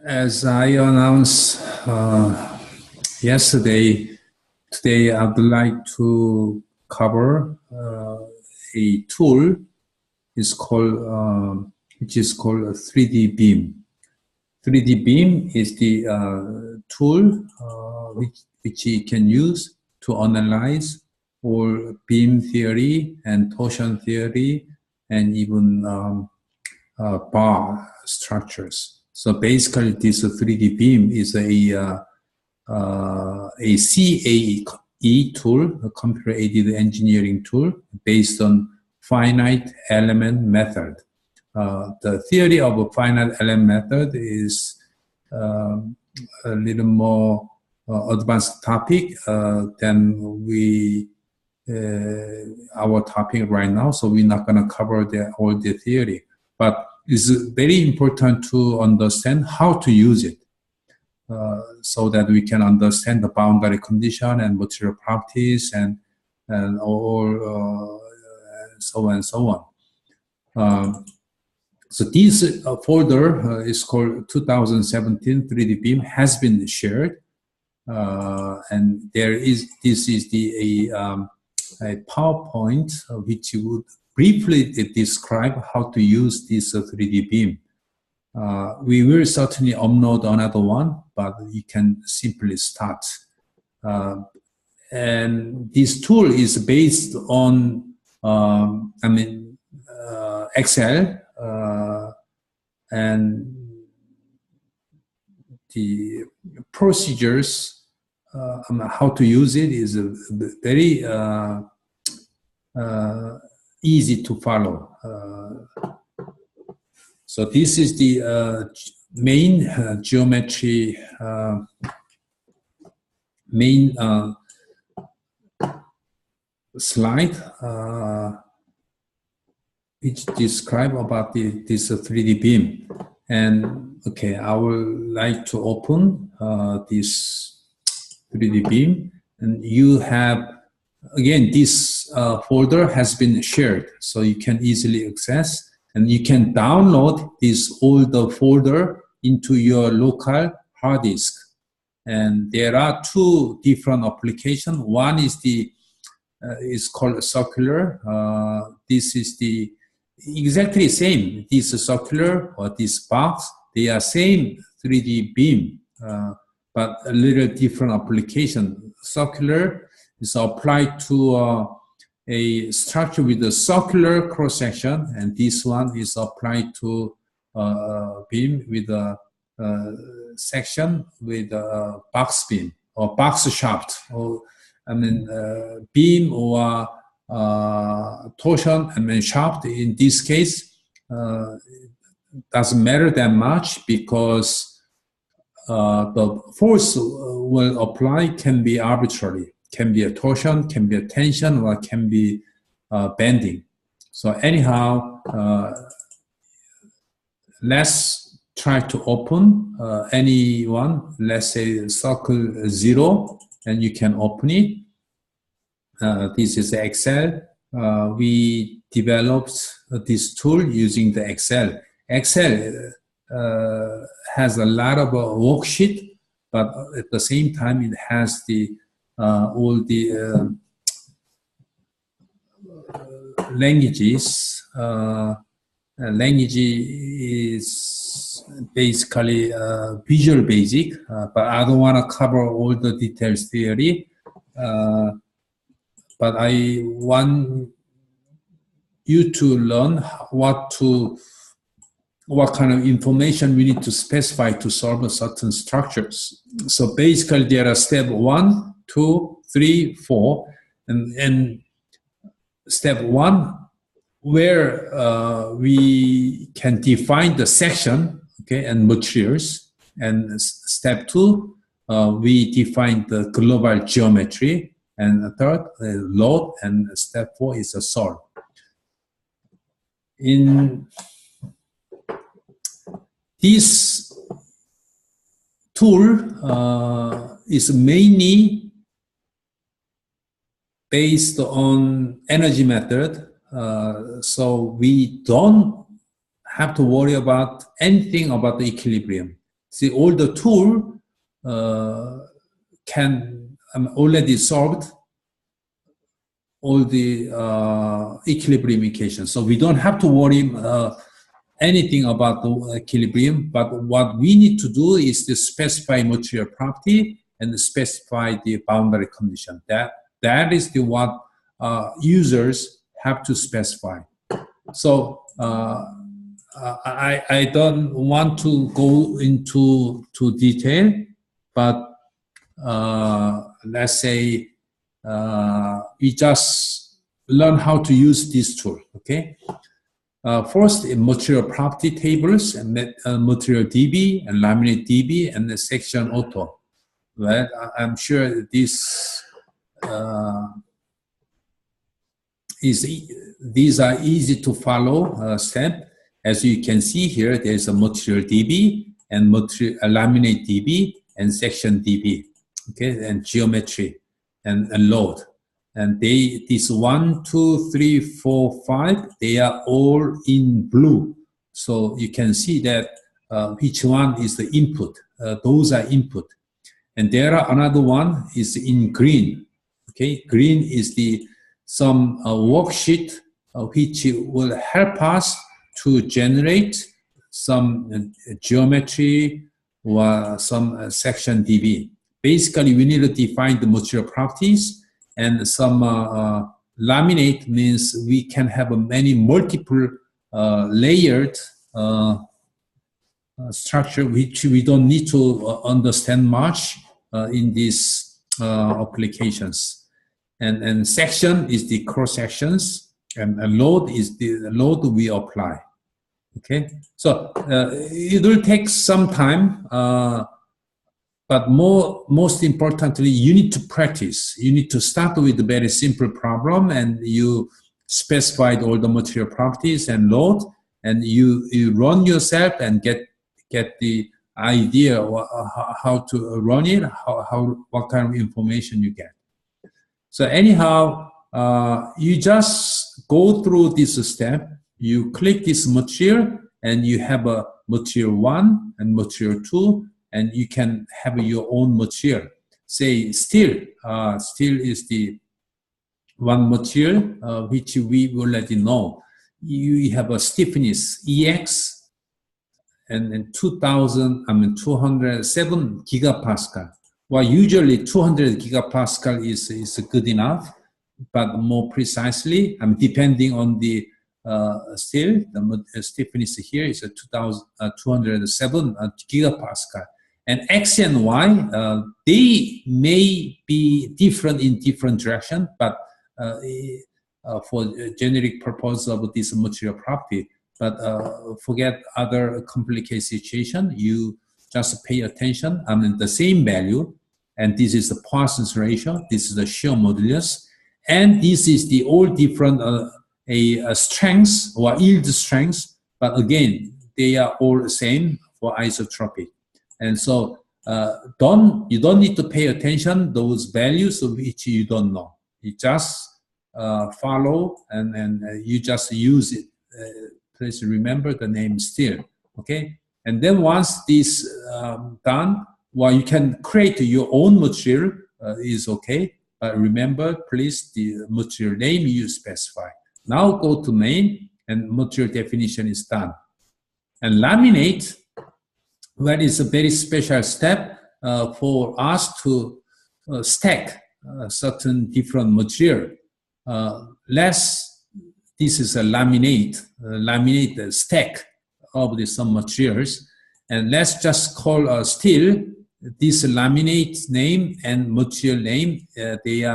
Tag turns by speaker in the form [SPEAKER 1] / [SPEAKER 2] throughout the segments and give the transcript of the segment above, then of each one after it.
[SPEAKER 1] As I announced yesterday, today I would like to cover a tool which is called 3D Beam. 3D Beam is the tool which you can use to analyze all beam theory and torsion theory and even bar structures. So basically, this 3D beam is a CAE tool, a computer-aided engineering tool based on finite element method. The theory of a finite element method is a little more advanced topic than our topic right now. So we're not going to cover all the theory, but it's very important to understand how to use it so that we can understand the boundary condition and material properties and all so on and so on. So this folder is called 2017 3D Beam, has been shared, and this is a PowerPoint which would briefly describe how to use this 3D beam. We will certainly upload another one, but you can simply start. And this tool is based on, Excel, and the procedures, how to use it is very easy to follow. So this is the main geometry, main slide, which describe about this 3D beam. And okay, I would like to open this 3D beam, and you have, again, this folder has been shared, so you can easily access, and you can download this older folder into your local hard disk. And there are two different applications. One is is called circular. This is the exactly same. This circular or this box, they are same 3D beam, but a little different application. Circular is applied to a structure with a circular cross section, and this one is applied to beam with a section with a box beam or box shaft, or beam or torsion shaft. In this case, doesn't matter that much because the force will apply can be arbitrary. Can be a torsion, can be a tension, or can be bending. So anyhow, let's try to open any one. Let's say circle 0, and you can open it. This is Excel. We developed this tool using the Excel. Excel has a lot of worksheet, but at the same time, it has all the languages. Language is basically Visual Basic, but I don't want to cover all the details theory. But I want you to learn what kind of information we need to specify to solve certain structures. So basically, there are step 1, 2, 3, 4, and step 1 where we can define the section, okay, and materials, and step 2 we define the global geometry, and third load, and step 4 is a solve. In this tool is mainly based on energy method, so we don't have to worry about anything about the equilibrium. see all the tool can already solved all the equilibrium equations. So we don't have to worry anything about the equilibrium, but what we need to do is to specify material property and specify the boundary condition. That is the what users have to specify. So I don't want to go into detail, but let's say we just learn how to use this tool, okay? First, material property tables, and material DB, and laminate DB, and the section auto. Well, I'm sure this these are easy to follow step. As you can see here, there's a material DB and laminate DB and section DB, okay, and geometry and load. And this 1, 2, 3, 4, 5, they are all in blue. So you can see that which one is the input. Those are input. And there are another one is in green. Okay, green is some worksheet which will help us to generate some geometry or some section DB. Basically, we need to define the material properties, and some laminate means we can have many multiple layered structure which we don't need to understand much in these applications. And section is the cross sections, and load is the load we apply. Okay, so it will take some time, but most importantly, you need to practice. You need to start with a very simple problem, and you specified all the material properties and load, and you run yourself and get the idea how to run it, what kind of information you get. So anyhow, you just go through this step. You click this material, and you have a material 1 and material 2, and you can have your own material. Say steel. Steel is the one material which we already know. You have a stiffness EX and 207 gigapascal. Well, usually 200 gigapascal is good enough, but more precisely, depending on the steel, the stiffness here is 207 gigapascal. And X and Y, they may be different in different direction, but for generic purpose of this material property. But forget other complicated situation. You just pay attention. The same value, and this is the Poisson's ratio. This is the shear modulus, and this is the all different strengths or yield strengths. But again, they are all the same for isotropic. And so you don't need to pay attention those values of which you don't know. You just follow and you just use it. Please remember the name steel, okay? And then once this done, well, you can create your own material is okay. But remember, please, the material name you specify. Now go to main, and material definition is done. And laminate, well, is a very special step for us to stack certain different material. This is a laminate stack of some materials, and let's just call steel. This laminate name and material name, they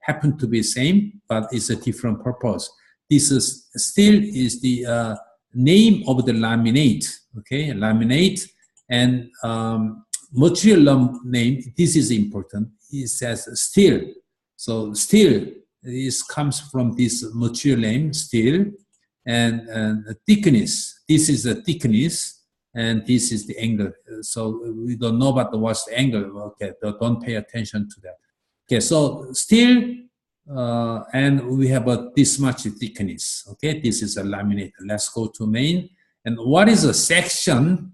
[SPEAKER 1] happen to be same, but it's a different purpose. This is steel is the name of the laminate, okay, laminate. And material name, this is important. It says steel. So steel comes from this material name, steel, and the thickness. This is the thickness, and this is the angle. So we don't know about what's the angle. Okay, don't pay attention to that. Okay, so steel, and we have this much thickness. Okay, this is a laminate. Let's go to main. And what is a section?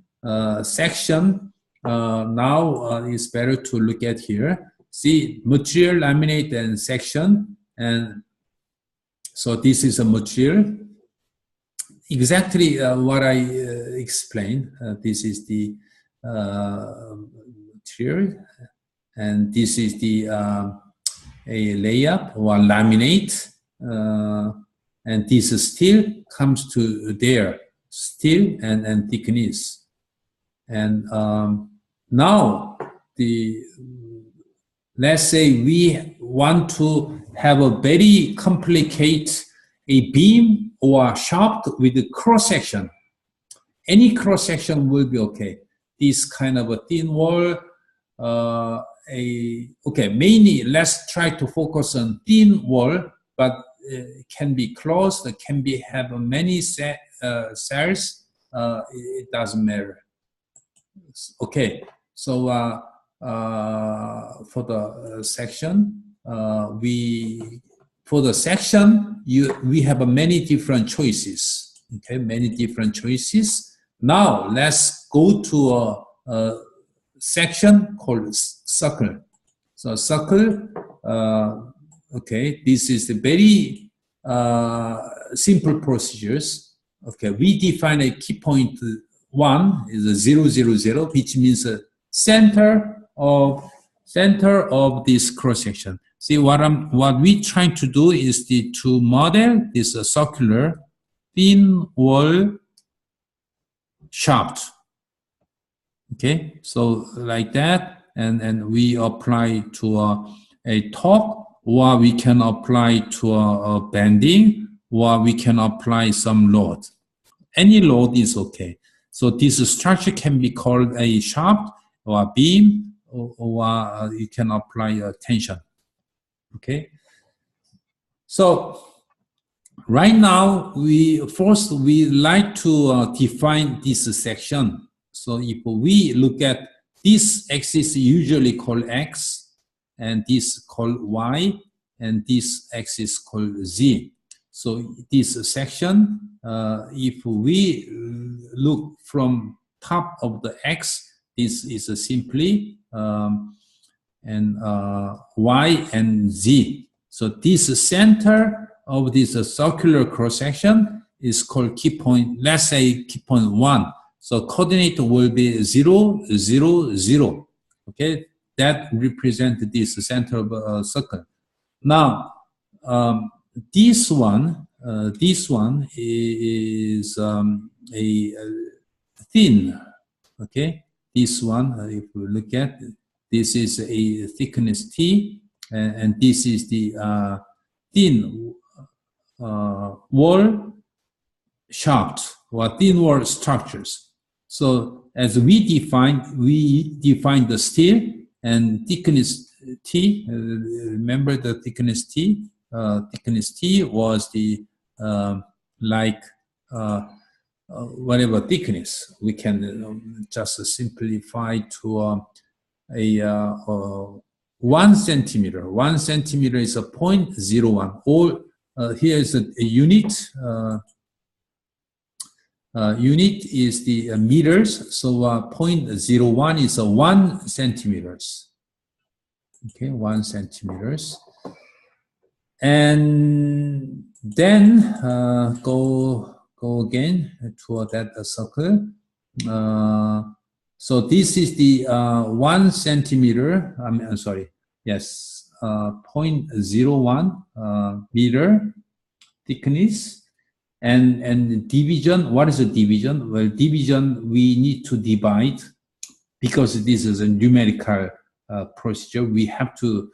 [SPEAKER 1] Section now it's better to look at here. See, material, laminate, and section. And so this is a material. Exactly what I explained. This is the material, and this is the a layup or laminate, and this steel comes to there, steel and thickness. And now let's say we want to have a very complicated a beam or shaft with a cross section. Any cross section will be okay. This kind of a thin wall, okay, mainly let's try to focus on thin wall, but it can be closed, it can be have many cells, it doesn't matter. Okay, so for the section, for the section, we have many different choices. Okay, many different choices. Now let's go to a section called circle. So circle, okay, this is a very simple procedures. Okay, we define a key point 1 is a 0, 0, 0, which means a center of this cross section. See, what we trying to do is to model this circular thin wall shaft. Okay, so like that, and we apply to a top, or we can apply to a bending, or we can apply some load. Any load is okay. So this structure can be called a shaft or a beam, or you can apply a tension. Okay. So right now, we like to define this section. So if we look at this axis, usually called X, and this called Y, and this axis called Z. So this section, if we look from top of the X, this is simply Y and Z. So this center of this circular cross section is called key point. Let's say key point 1. So coordinate will be 0, 0, 0. Okay, that represents this center of a circle. Now, this one is a thin. Okay, this one, if we look at, this is a thickness T, and this is the thin wall shaft or thin wall structures. So as we define the steel and thickness T. Remember the thickness T? Thickness T was the whatever thickness. We can just simplify to 1 centimeter. 1 centimeter is a 0.01. Or here is a unit. Unit is the meters. So 0.01 is 1 centimeters. Okay, 1 centimeters. And then go again to that circle. So this is the 1 centimeter. I'm sorry. Yes, 0.01 meter thickness. And division. What is a division? Well, division we need to divide because this is a numerical procedure. We have to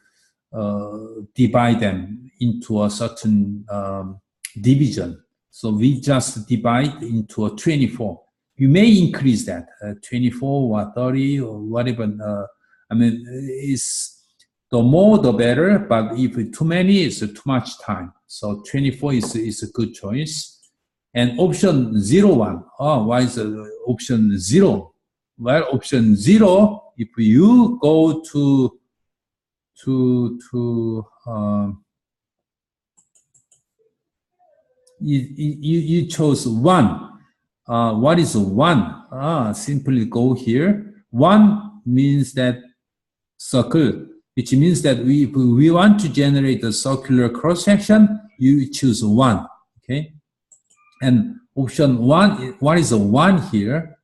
[SPEAKER 1] divide them into a certain division. So we just divide into a 24. You may increase that 24 or 30 or whatever. I mean, it's the more the better. But if too many, it's too much time. So 24 is a good choice. And option 01. Oh, why is option 0? Well, option 0. If you go to you chose 1. What is 1? Simply go here. 1 means that circle, which means that we want to generate a circular cross-section, you choose 1, okay? And option 1, what is a 1 here?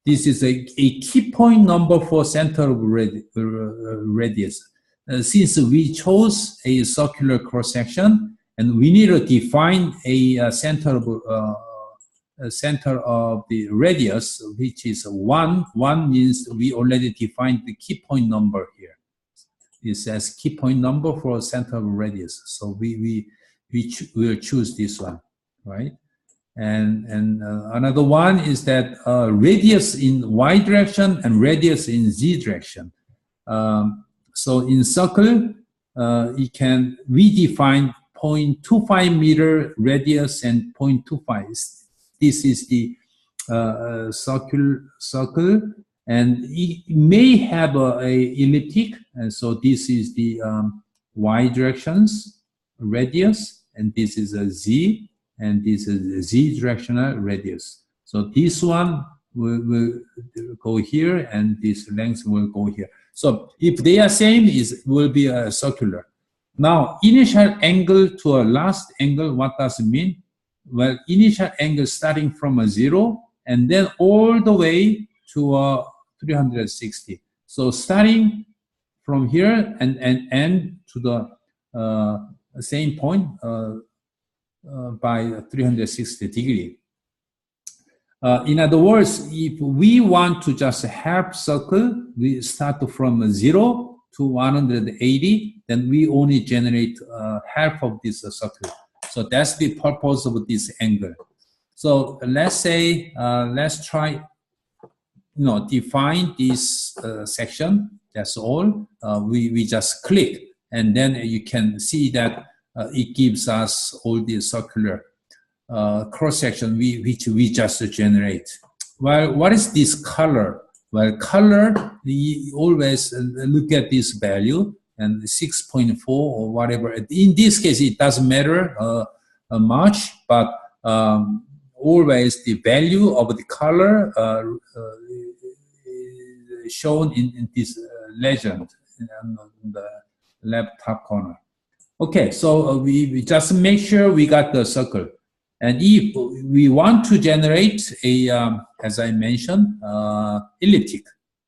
[SPEAKER 1] This is a key point number for center of radius. Since we chose a circular cross-section, and we need to define a center of the radius, which is 1. 1 means we already defined the key point number here. It says key point number for center of radius. So we will choose this one, right? And another one is that radius in y direction and radius in z direction. So in circle, we define 0.25 meter radius and 0.25. This is the circle, and it may have a elliptic, and so this is the y directions radius, and this is a z, and this is a z directional radius. So this one will go here, and this length will go here. So if they are same, it will be a circular. Now, initial angle to a last angle, what does it mean? Well, initial angle starting from a 0 and then all the way to 360. So starting from here and end to the same point by 360 degree. In other words, if we want to just half circle, we start from 0 to 180, then we only generate half of this circle. So that's the purpose of this angle. So let's say, let's try, define this section. That's all. We just click, and then you can see that it gives us all the circular cross-section which we just generate. Well, what is this color? Well, color, we always look at this value, and 6.4 or whatever. In this case, it doesn't matter much, but always the value of the color shown in this legend in the left top corner. Okay, so we just make sure we got the circle. And if we want to generate a, as I mentioned, elliptic,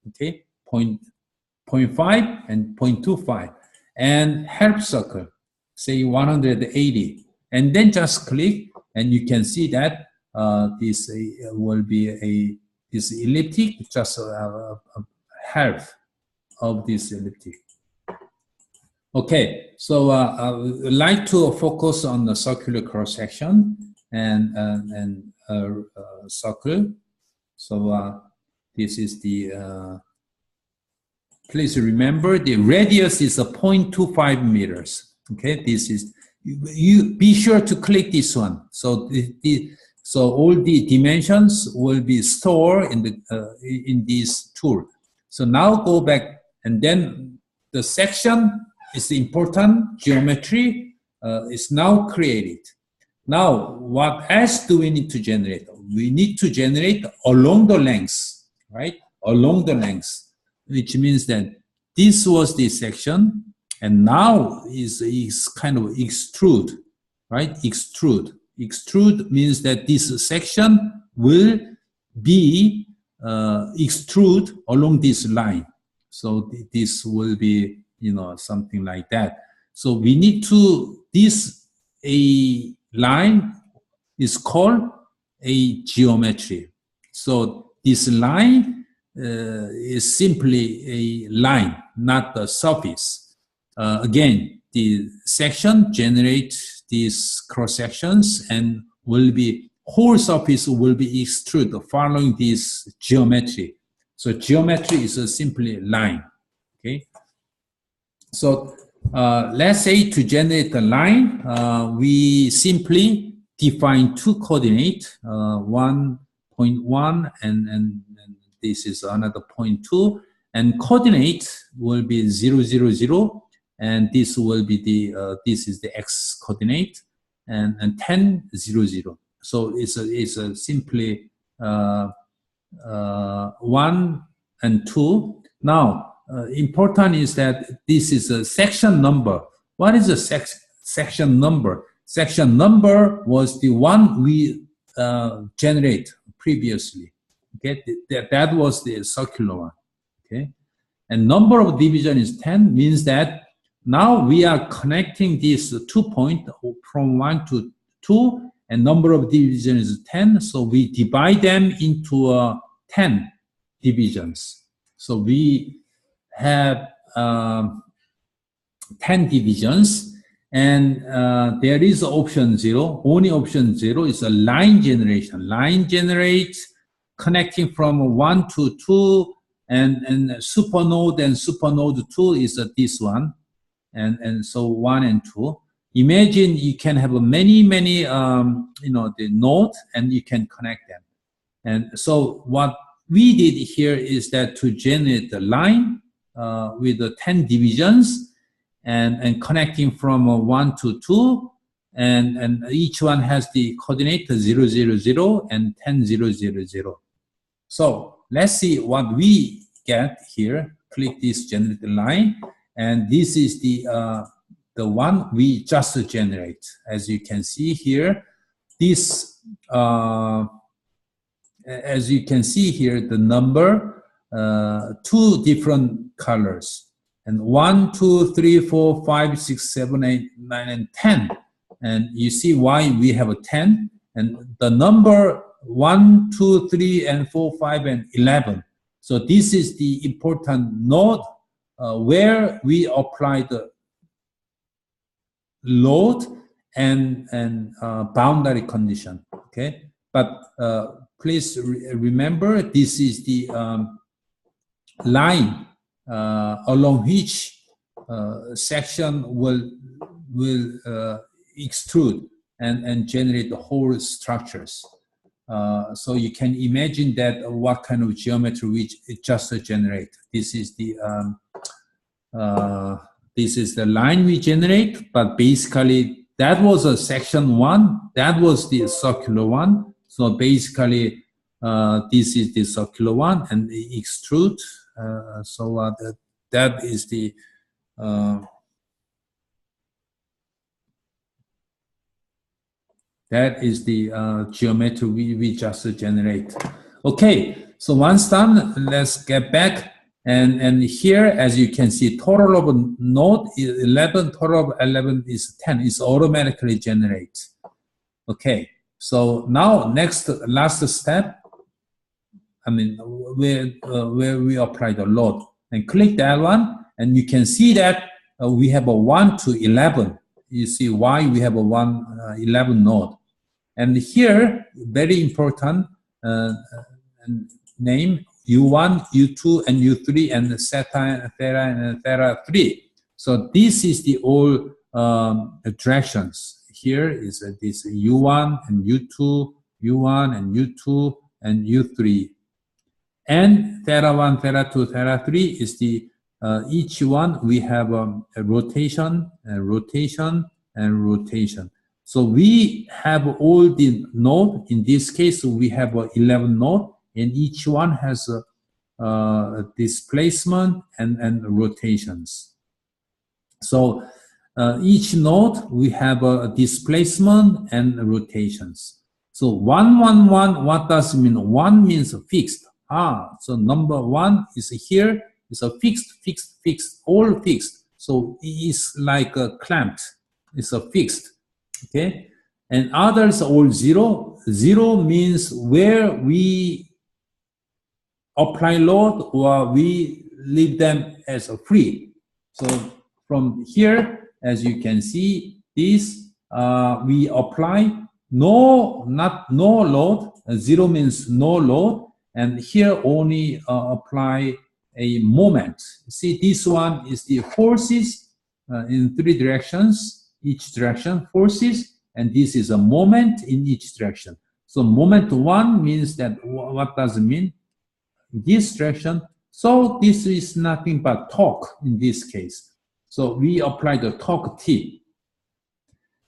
[SPEAKER 1] okay, 0.5 and 0.25, and half circle, say 180, and then just click, and you can see that this will be this elliptic, just half of this elliptic. Okay, so I would like to focus on the circular cross section and circle. So this is the. Please remember the radius is 0.25 meters. Okay, this is, you be sure to click this one. So so all the dimensions will be stored in this tool. So now go back, and then the section is important geometry is now created. Now, what else do we need to generate? We need to generate along the length, right? Along the length, which means that this was the section, and now is kind of extrude, right? Extrude. Extrude means that this section will be extrude along this line. So this will be, something like that. So we need to, a line is called a geometry. So this line is simply a line, not the surface. Again, the section generates these cross sections, and whole surface will be extruded following this geometry. So geometry is simply a line. Okay. So let's say to generate a line, we simply define two coordinates, 1.1 and this is another 0.2, and coordinate will be 0, 0, 0, and this will be the this is the x coordinate, and 10, 0, 0. So it's a simply 1 and 2. Now, important is that this is a section number. What is a section number? Section number was the one we generate previously. Okay, that was the circular one. Okay, and number of division is 10, means that now we are connecting these 2 points from 1 to 2, and number of division is 10. So we divide them into 10 divisions. So we have 10 divisions, and there is option 0. Only option 0 is a line generation. Line generates connecting from 1 to 2, and supernode and supernode 2 is this one, and so 1 and 2. Imagine you can have many the nodes, and you can connect them. And so what we did here is that to generate the line with the 10 divisions and connecting from 1 to 2, and each one has the coordinate 0, 0, 0 and 10, 0, 0, 0. So let's see what we get here. Click this generate line, and this is the one we just generate. As you can see here, this as you can see here, the number 2 different colors, and 1, 2, 3, 4, 5, 6, 7, 8, 9, and 10. And you see why we have a 10, and the number 1, 2, 3, and 4, 5, and 11. So this is the important node where we apply the load and boundary condition. Okay, but please remember, this is the line along which section will extrude and generate the whole structures. So you can imagine that what kind of geometry we just generate. This is the line we generate, but basically that was a section 1. That was the circular one. So basically, this is the circular one, and extrude. That is the geometry we just generate. Okay, so once done, let's get back. And here, as you can see, total of node is 11, total of 11 is 10. It's automatically generate. Okay, so now last step, I mean, where we apply the load. And click that one, and you can see that we have a 1 to 11. You see why we have a 11 node. And here, very important name, U1, U2, and U3, and theta, and theta 3. So this is the all directions. Here is this U1 and U2, U1 and U2 and U3. And theta 1, theta 2, theta 3 is the each one we have a rotation, and rotation, and rotation. So we have all the node. In this case, we have 11 node, and each one has a displacement and rotations. So each node we have a displacement and rotations. So 1, 1, 1, what does it mean? 1 means fixed. So number 1 is here. It's a fixed, fixed, fixed, all fixed. So it's like a clamped. It's a fixed. Okay, and others are all 0. 0 means where we apply load or we leave them as a free. So from here, as you can see, this we apply no load. 0 means no load, and here only apply a moment. See, this one is the forces in 3 directions. Each direction forces, and this is a moment in each direction. So moment 1 means that, what does it mean? This direction. So this is nothing but torque in this case. So we apply the torque T.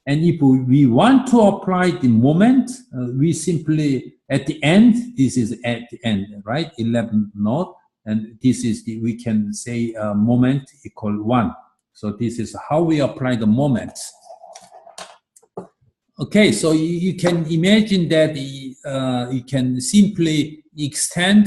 [SPEAKER 1] And if we want to apply the moment, we simply, at the end, this is at the end, right? 11 node. And this is the, we can say moment equal 1. So this is how we apply the moment. Okay, so you can imagine that you can simply extend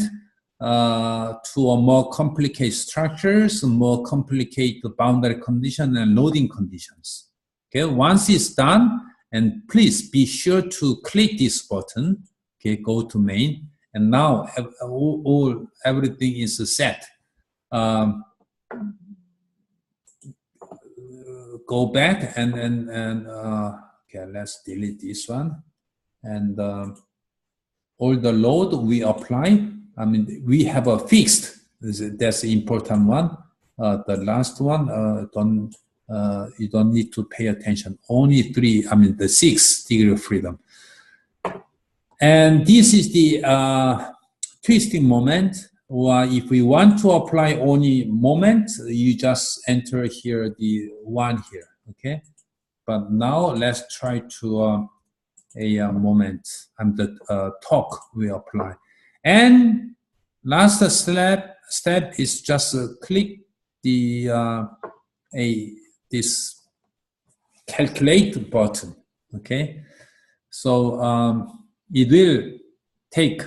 [SPEAKER 1] to a more complicated structures, more complicated boundary condition and loading conditions. Okay, once it's done, and please be sure to click this button. Okay, go to main, and now everything is set. Go back and okay, let's delete this one. And all the load we apply, I mean, we have a fixed, that's the important one. The last one, you don't need to pay attention. Only 3, I mean, the 6 degree of freedom. And this is the twisting moment. Or if we want to apply only moment, you just enter here the 1 here, okay? But now let's try to a moment and the torque we apply. And last step is just click the this calculate button, okay? So it will take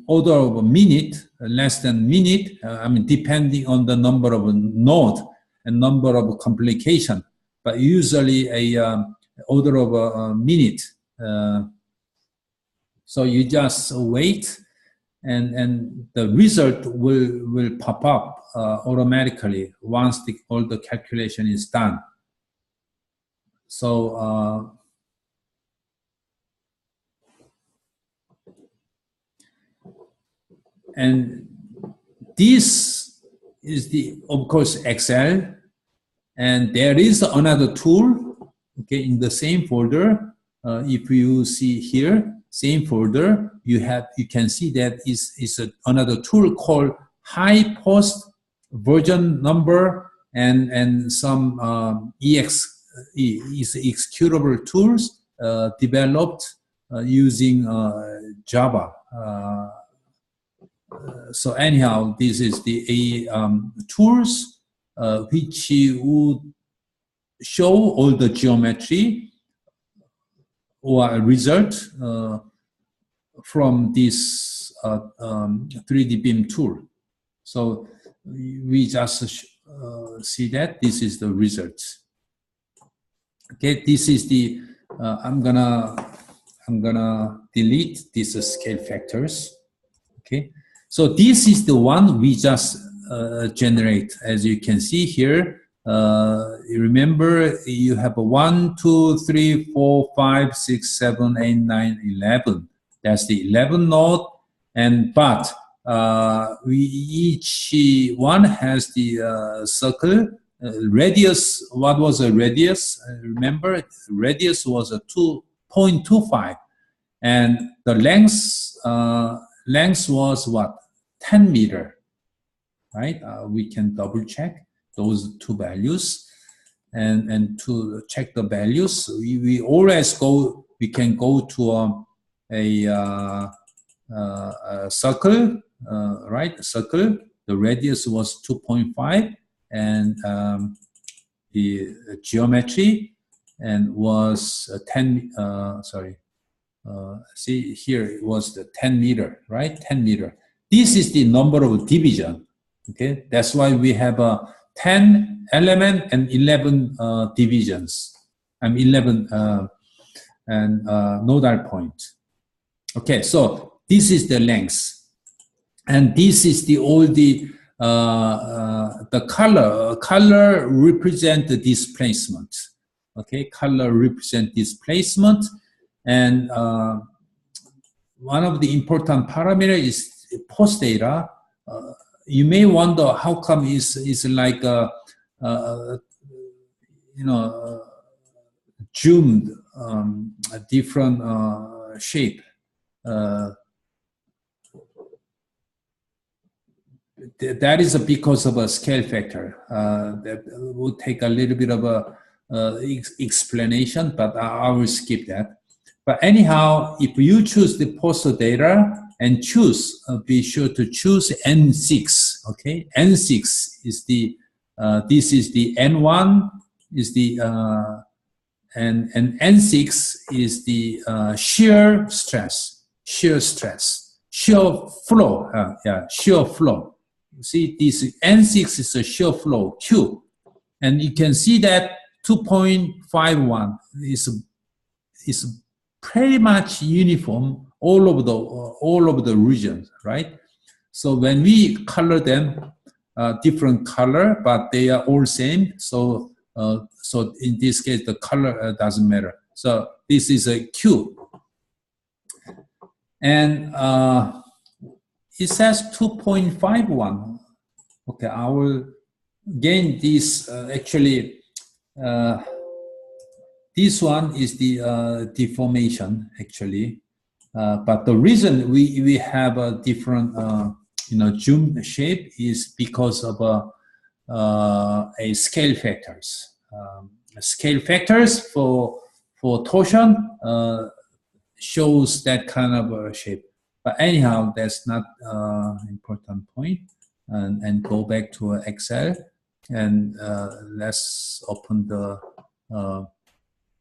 [SPEAKER 1] order of a minute, less than minute, I mean, depending on the number of node and number of complication, but usually a order of a minute. So you just wait, and the result will pop up automatically once all the calculation is done. So and this is the, of course, Excel, and there is another tool, okay, in the same folder. If you see here, same folder, you can see that is another tool called high post version number and some executable tools developed using Java. So anyhow, this is the tools which would show all the geometry or a result from this 3D beam tool. So we just see that this is the result. Okay, this is the I'm gonna delete these scale factors. Okay. So this is the one we just generate. As you can see here, you remember you have a 1, 2, 3, 4, 5, 6, 7, 8, 9, 11. That's the 11 node. And but each one has the circle radius. What was a radius? Remember, radius was a 2.25, and the length was what? 10 meter, right? We can double check those two values, and to check the values, we always go. We can go to a circle, right? Circle. The radius was 2.5, and the geometry and was 10. Sorry. See here, it was the 10 meter, right? 10 meter. This is the number of division. Okay, that's why we have a 10 element and 11 divisions. I'm 11 and nodal point. Okay, so this is the length, and this is the all the color. Color represent the displacement. Okay, color represent displacement. And one of the important parameters is post data. You may wonder how come is like zoomed a different shape. that is because of a scale factor. That will take a little bit of a explanation, but I will skip that. But anyhow, if you choose the poster data and choose, be sure to choose N6. Okay, N6 is the this is the N1 is the and N6 is the shear stress, shear flow. Shear flow. See, this N6 is a shear flow Q, and you can see that 2.51 is pretty much uniform all over the regions, right? So when we color them, different color, but they are all same. So so in this case, the color doesn't matter. So this is a Q, and it says 2.51. Okay, I will gain this. Actually, this one is the deformation actually, but the reason we have a different zoom shape is because of a scale factors. Scale factors for torsion shows that kind of a shape. But anyhow, that's not important point. And go back to Excel, and let's open the.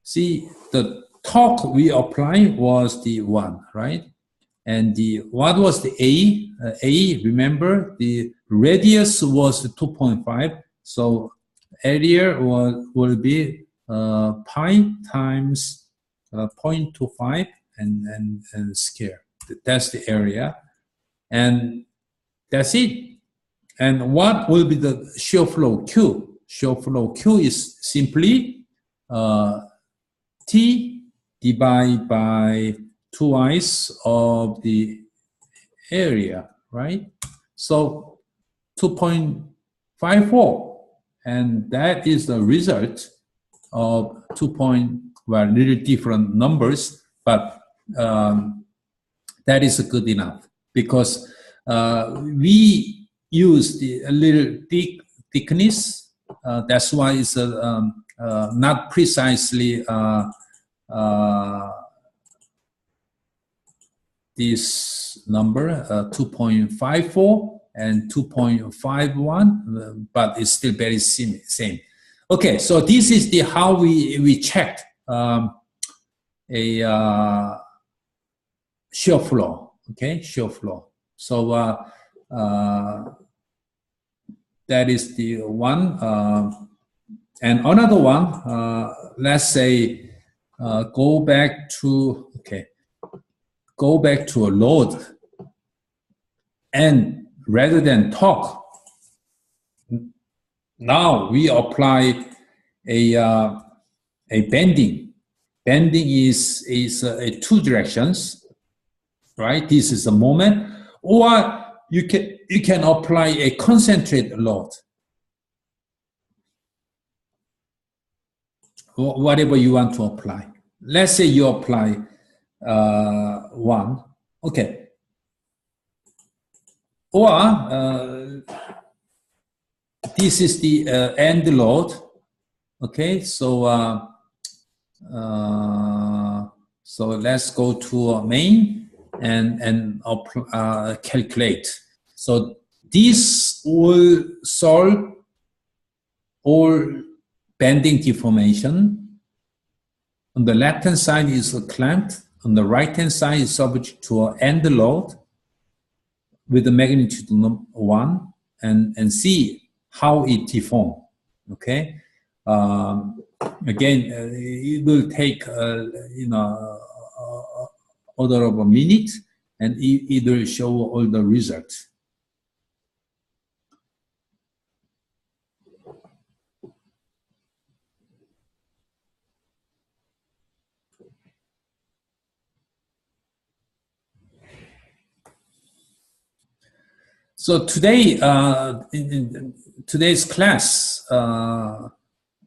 [SPEAKER 1] See, the torque we applied was the 1, right? And what was the A? A, remember, the radius was 2.5. So area will be pi times 0.25 and square. That's the area. And that's it. And what will be the shear flow Q? Shear flow Q is simply T divided by twice of the area, right? So 2.54, and that is the result of little different numbers, but that is good enough because we use a little thickness. That's why it's not precisely this number 2.54 and 2.51, but it's still very same. Okay, so this is the how we checked a shear flow. Okay, shear flow. So that is the one. And another one, let's say, go back to a load, and rather than torque, now we apply a bending. Bending is two directions, right? This is a moment, or you can apply a concentrate load. Whatever you want to apply. Let's say you apply 1, okay. Or this is the end load, okay. So so let's go to main and calculate. So this will solve all bending deformation. On the left-hand side is clamped. On the right-hand side is subject to an end load with the magnitude 1, and see how it deforms. Okay. Again, it will take order of a minute, and it will show all the results. So today, in today's class,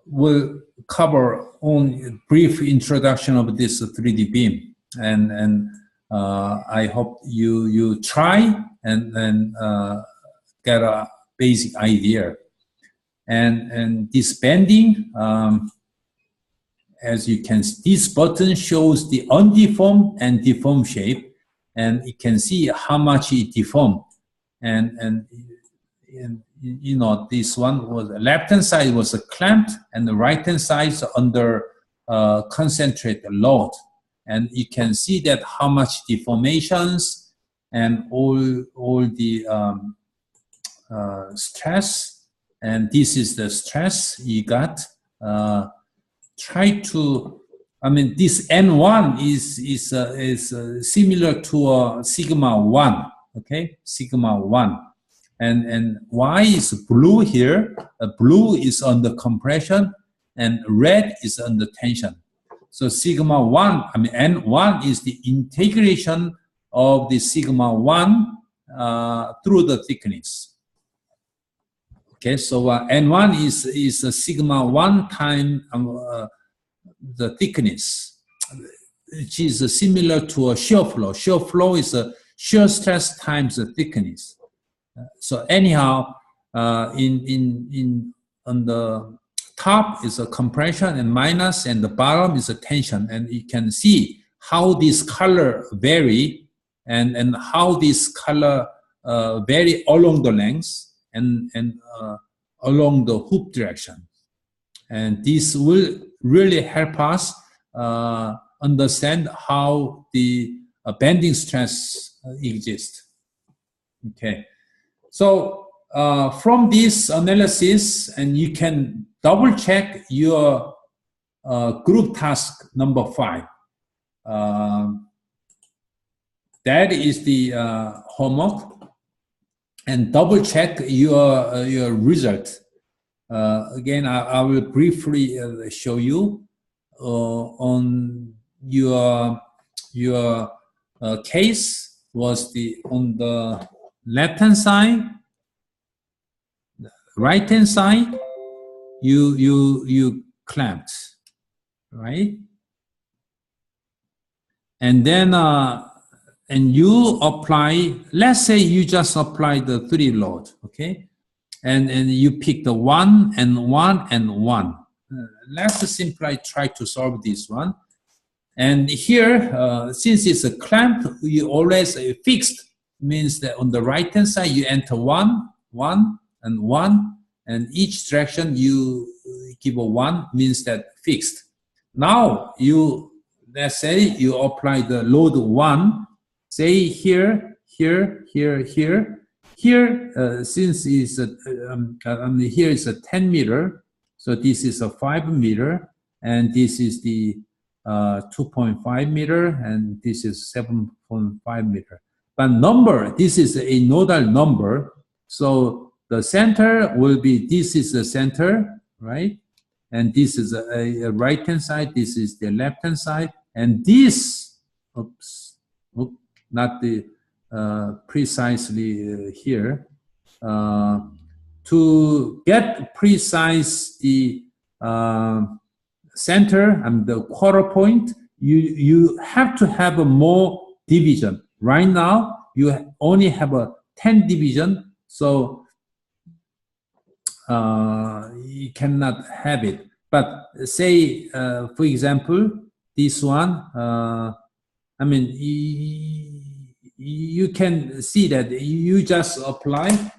[SPEAKER 1] will cover only brief introduction of this 3D beam, and I hope you try and get a basic idea. And this bending, as you can see, this button shows the undeformed and deformed shape, and you can see how much it deformed. And you know, this one was the left hand side was clamped, and the right hand side is under concentrated load. And you can see that how much deformations and all the stress, and this is the stress you got. Try to, I mean, this N1 is similar to sigma 1, okay, sigma 1. And Y is blue here. Blue is under compression, and red is under tension. So sigma 1, I mean N1 is the integration of the sigma 1 through the thickness. Okay, so N1 is a sigma 1 time the thickness, which is similar to a shear flow. Shear flow is a shear stress times the thickness. So anyhow, on the top is a compression and minus, and the bottom is a tension. And you can see how this color vary and how this color vary along the length and along the hoop direction. And this will really help us understand how the bending stress exists. Okay. So from this analysis, and you can double check your group task number 5. That is the homework, and double check your result. Again, I will briefly show you on your case was on the left hand side, right hand side, you clamped, right? And then and you apply, let's say you just apply the 3 load, okay? And you pick the 1 and 1 and 1. Let's simply try to solve this one. And here, since it's a clamp, you always fixed, means that on the right hand side you enter 1, 1, and 1, and each direction you give a 1, means that fixed. Now let's say you apply the load 1, say here, here, here, here. Here, since it's here is a 10 meter, so this is a 5 meter, and this is the 2.5 meter, and this is 7.5 meter. But number, this is a nodal number, so the center will be, this is the center, right? And this is a right-hand side, this is the left-hand side, and this, not the precisely here. To get precise the center and the quarter point, you have to have a more division. Right now, you only have a 10 division, so you cannot have it. But say, for example, this one, I mean, you can see that you just apply.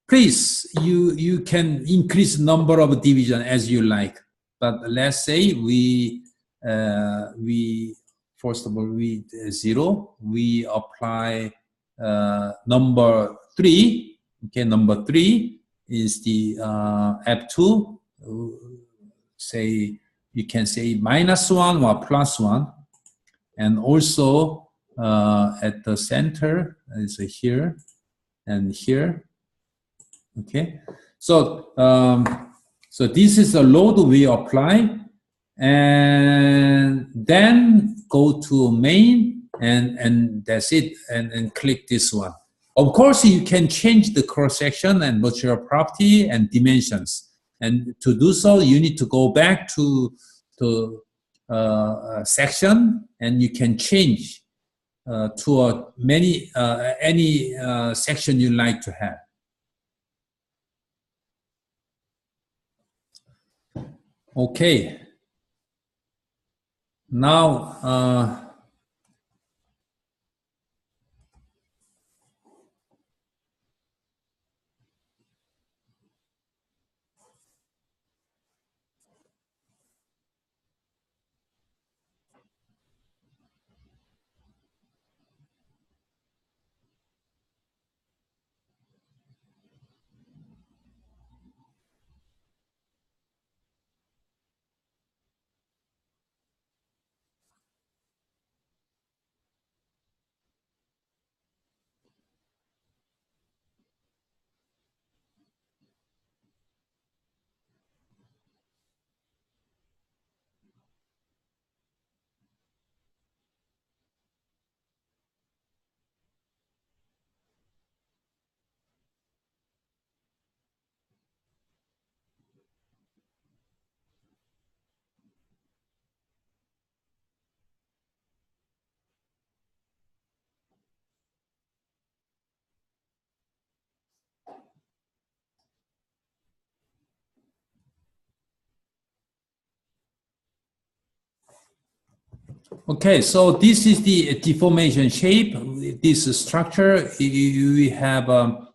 [SPEAKER 1] Please, you can increase number of division as you like. But let's say we first of all, we 0, we apply number 3. Okay, number 3 is the F2. Say, you can say -1 or +1. And also at the center is here and here. Okay, so so this is the load we apply, and then go to main, and that's it, and click this one. Of course, you can change the cross section and material property and dimensions, and to do so, you need to go back to section, and you can change to any section you like to have. Okay. Now, okay, so this is the deformation shape. This structure, we have on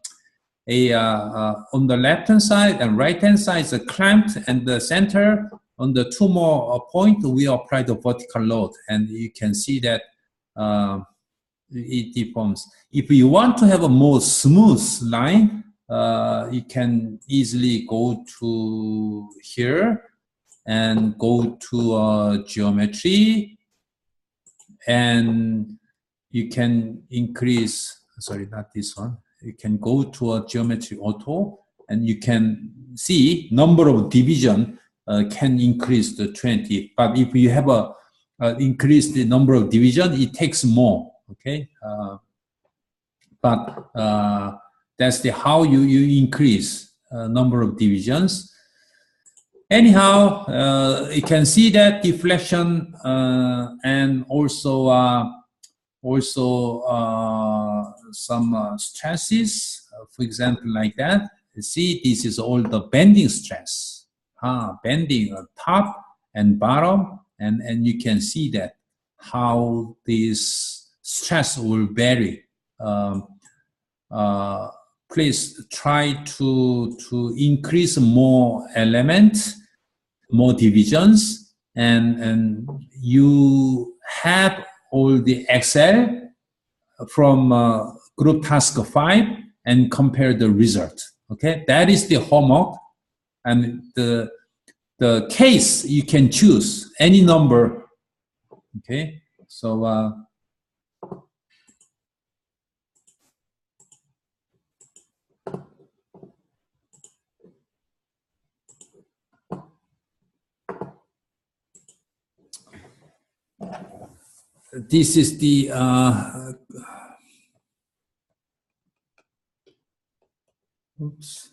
[SPEAKER 1] the left-hand side and right-hand side is a clamped, and the center on the two more point, we apply the vertical load, and you can see that it deforms. If you want to have a more smooth line, you can easily go to here and go to geometry, and you can increase, sorry, not this one. You can go to a geometry auto, and you can see number of division can increase to 20. But if you have a increase the number of division, it takes more. Okay, but that's the how you increase number of divisions. Anyhow, you can see that deflection and also some stresses, for example, like that. You see, this is all the bending stress, bending top and bottom, and you can see that how this stress will vary. Please try to increase more elements, more divisions, and you have all the Excel from group task 5 and compare the result. Okay, that is the homework, and the case you can choose any number. Okay, so this is the oops.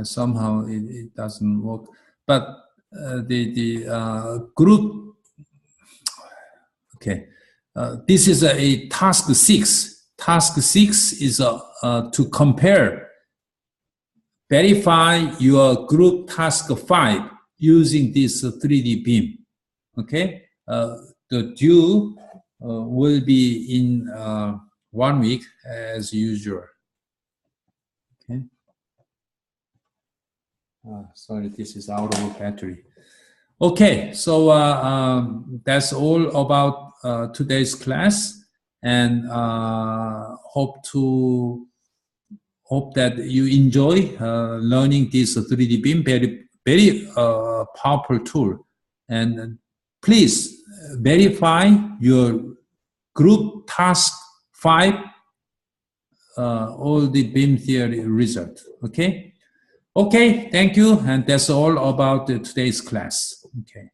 [SPEAKER 1] Somehow it doesn't work, but the group. Okay, this is a task 6. Task 6 is to compare, verify your group task 5 using this 3D beam. Okay, the due will be in 1 week as usual. Okay. Sorry, this is out of battery. Okay, so that's all about today's class, and hope that you enjoy learning this 3D beam, very powerful tool. And please verify your group task 5, all the beam theory result. Okay. Okay, thank you, and that's all about today's class. Okay.